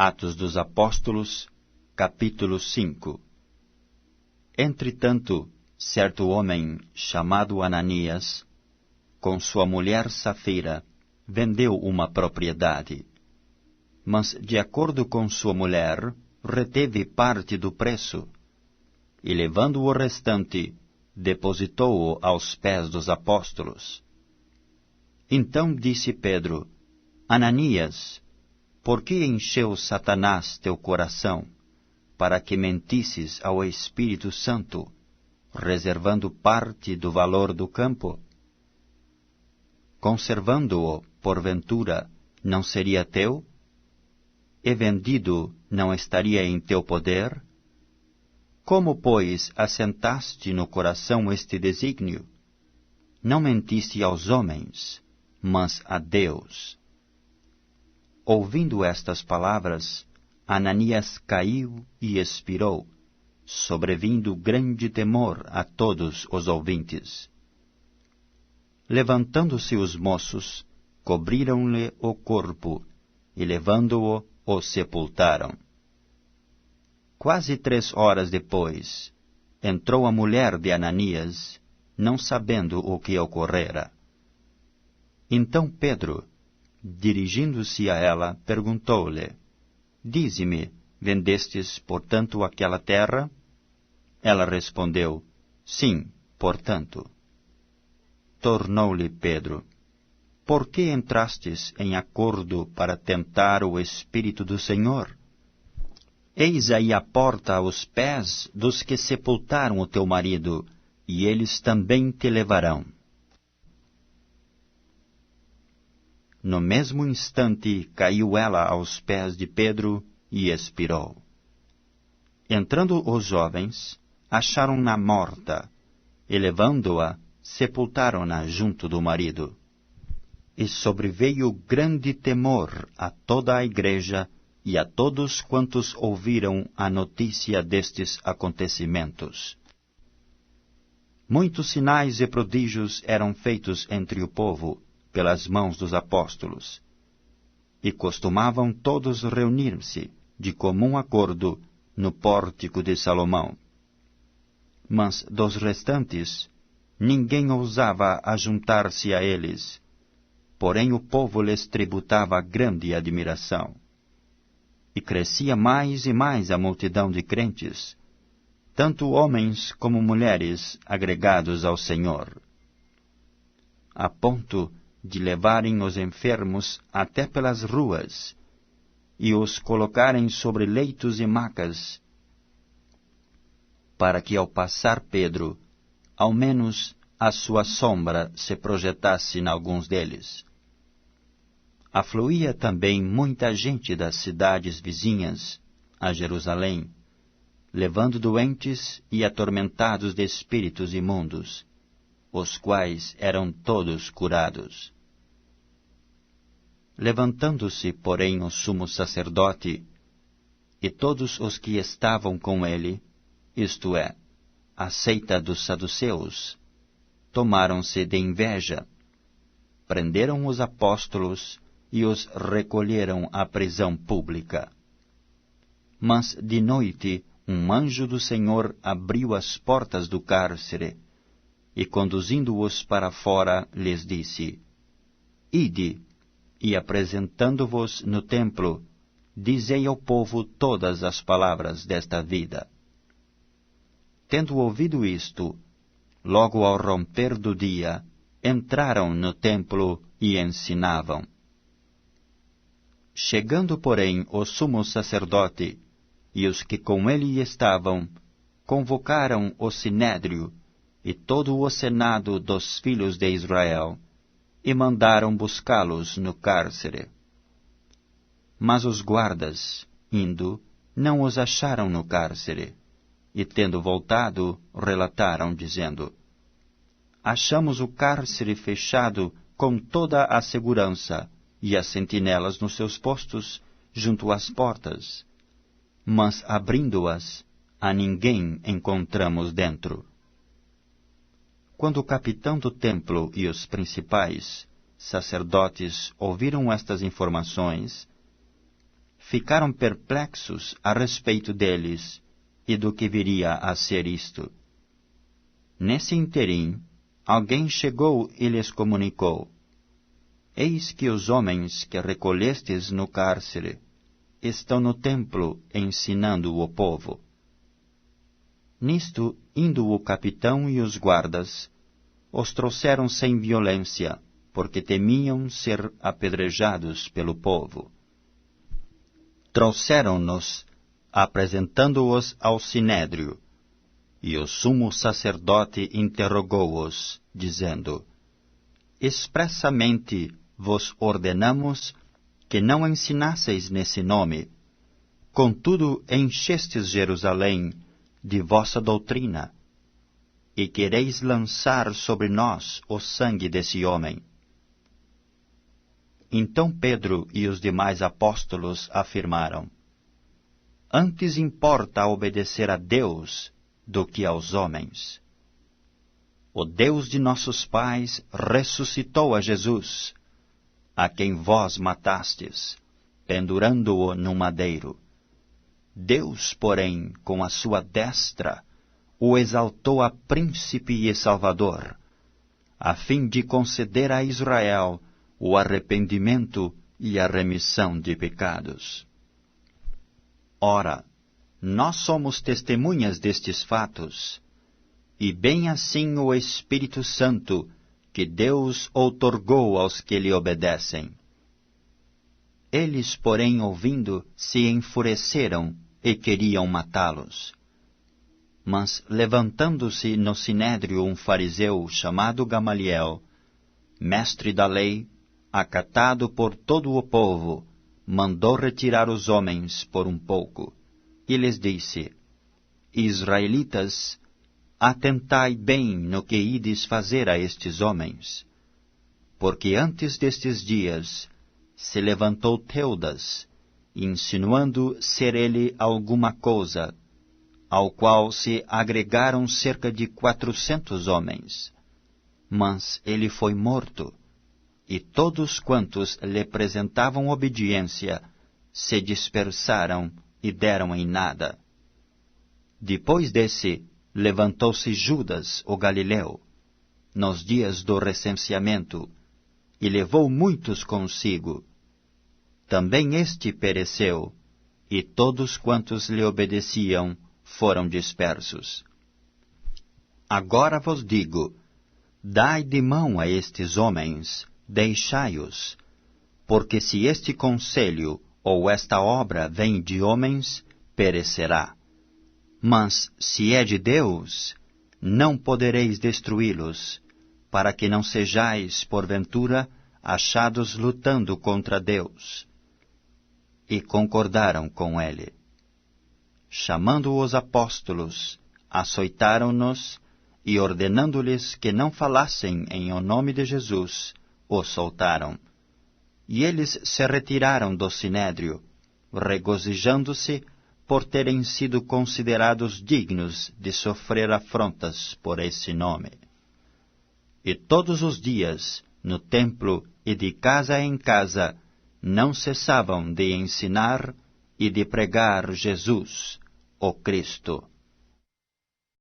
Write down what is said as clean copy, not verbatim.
Atos dos Apóstolos, capítulo 5. Entretanto, certo homem, chamado Ananias, com sua mulher Safira, vendeu uma propriedade. Mas, de acordo com sua mulher, reteve parte do preço, e levando o restante, depositou-o aos pés dos apóstolos. Então disse Pedro: Ananias, por que encheu Satanás teu coração, para que mentisses ao Espírito Santo, reservando parte do valor do campo? Conservando-o, porventura, não seria teu? E vendido, não estaria em teu poder? Como, pois, assentaste no coração este desígnio? Não mentiste aos homens, mas a Deus. Ouvindo estas palavras, Ananias caiu e expirou, sobrevindo grande temor a todos os ouvintes. Levantando-se os moços, cobriram-lhe o corpo, e levando-o, o sepultaram. Quase 3 horas depois, entrou a mulher de Ananias, não sabendo o que ocorrera. Então Pedro, dirigindo-se a ela, perguntou-lhe: Dize-me, vendestes, portanto, aquela terra? Ela respondeu: Sim, portanto. Tornou-lhe Pedro: Por que entrastes em acordo para tentar o Espírito do Senhor? Eis aí a porta aos pés dos que sepultaram o teu marido, e eles também te levarão. No mesmo instante caiu ela aos pés de Pedro e expirou. Entrando os jovens, acharam-na morta, e levando-a, sepultaram-na junto do marido. E sobreveio grande temor a toda a igreja e a todos quantos ouviram a notícia destes acontecimentos. Muitos sinais e prodígios eram feitos entre o povo, pelas mãos dos apóstolos. E costumavam todos reunir-se, de comum acordo, no pórtico de Salomão. Mas dos restantes, ninguém ousava ajuntar-se a eles, porém o povo lhes tributava grande admiração. E crescia mais e mais a multidão de crentes, tanto homens como mulheres agregados ao Senhor, a ponto de levarem os enfermos até pelas ruas e os colocarem sobre leitos e macas, para que ao passar Pedro, ao menos a sua sombra se projetasse em alguns deles. Afluía também muita gente das cidades vizinhas a Jerusalém, levando doentes e atormentados de espíritos imundos, os quais eram todos curados. Levantando-se, porém, o sumo sacerdote e todos os que estavam com ele, isto é, a seita dos saduceus, tomaram-se de inveja, prenderam os apóstolos e os recolheram à prisão pública. Mas de noite um anjo do Senhor abriu as portas do cárcere, e conduzindo-os para fora, lhes disse: Ide, e apresentando-vos no templo, dizei ao povo todas as palavras desta vida. Tendo ouvido isto, logo ao romper do dia, entraram no templo e ensinavam. Chegando, porém, o sumo sacerdote e os que com ele estavam, convocaram o sinédrio e todo o senado dos filhos de Israel, e mandaram buscá-los no cárcere. Mas os guardas, indo, não os acharam no cárcere, e tendo voltado, relataram, dizendo: Achamos o cárcere fechado com toda a segurança, e as sentinelas nos seus postos, junto às portas. Mas abrindo-as, a ninguém encontramos dentro. Quando o capitão do templo e os principais sacerdotes ouviram estas informações, ficaram perplexos a respeito deles e do que viria a ser isto. Nesse interim, alguém chegou e lhes comunicou: Eis que os homens que recolhestes no cárcere estão no templo ensinando o povo. Nisto, indo o capitão e os guardas, os trouxeram sem violência, porque temiam ser apedrejados pelo povo. Trouxeram-nos, apresentando-os ao sinédrio, e o sumo sacerdote interrogou-os, dizendo: Expressamente vos ordenamos que não ensinasseis nesse nome. Contudo, enchestes Jerusalém de vossa doutrina, e quereis lançar sobre nós o sangue desse homem. Então Pedro e os demais apóstolos afirmaram: Antes importa obedecer a Deus do que aos homens. O Deus de nossos pais ressuscitou a Jesus, a quem vós matastes, pendurando-o no madeiro. Deus, porém, com a sua destra, o exaltou a príncipe e salvador, a fim de conceder a Israel o arrependimento e a remissão de pecados. Ora, nós somos testemunhas destes fatos, e bem assim o Espírito Santo, que Deus outorgou aos que lhe obedecem. Eles, porém, ouvindo, se enfureceram e queriam matá-los. Mas, levantando-se no sinédrio um fariseu chamado Gamaliel, mestre da lei, acatado por todo o povo, mandou retirar os homens por um pouco, e lhes disse: Israelitas, atentai bem no que ides fazer a estes homens, porque antes destes dias se levantou Teudas, insinuando ser ele alguma coisa, ao qual se agregaram cerca de 400 homens. Mas ele foi morto, e todos quantos lhe apresentavam obediência se dispersaram e deram em nada. Depois desse, levantou-se Judas, o Galileu, nos dias do recenseamento, e levou muitos consigo. Também este pereceu, e todos quantos lhe obedeciam foram dispersos. Agora vos digo, dai de mão a estes homens, deixai-os, porque se este conselho ou esta obra vem de homens, perecerá. Mas, se é de Deus, não podereis destruí-los, para que não sejais, porventura, achados lutando contra Deus. E concordaram com ele. Chamando os apóstolos, açoitaram-nos, e ordenando-lhes que não falassem em o nome de Jesus, os soltaram. E eles se retiraram do sinédrio, regozijando-se por terem sido considerados dignos de sofrer afrontas por esse nome. E todos os dias, no templo e de casa em casa, não cessavam de ensinar e de pregar Jesus, o Cristo.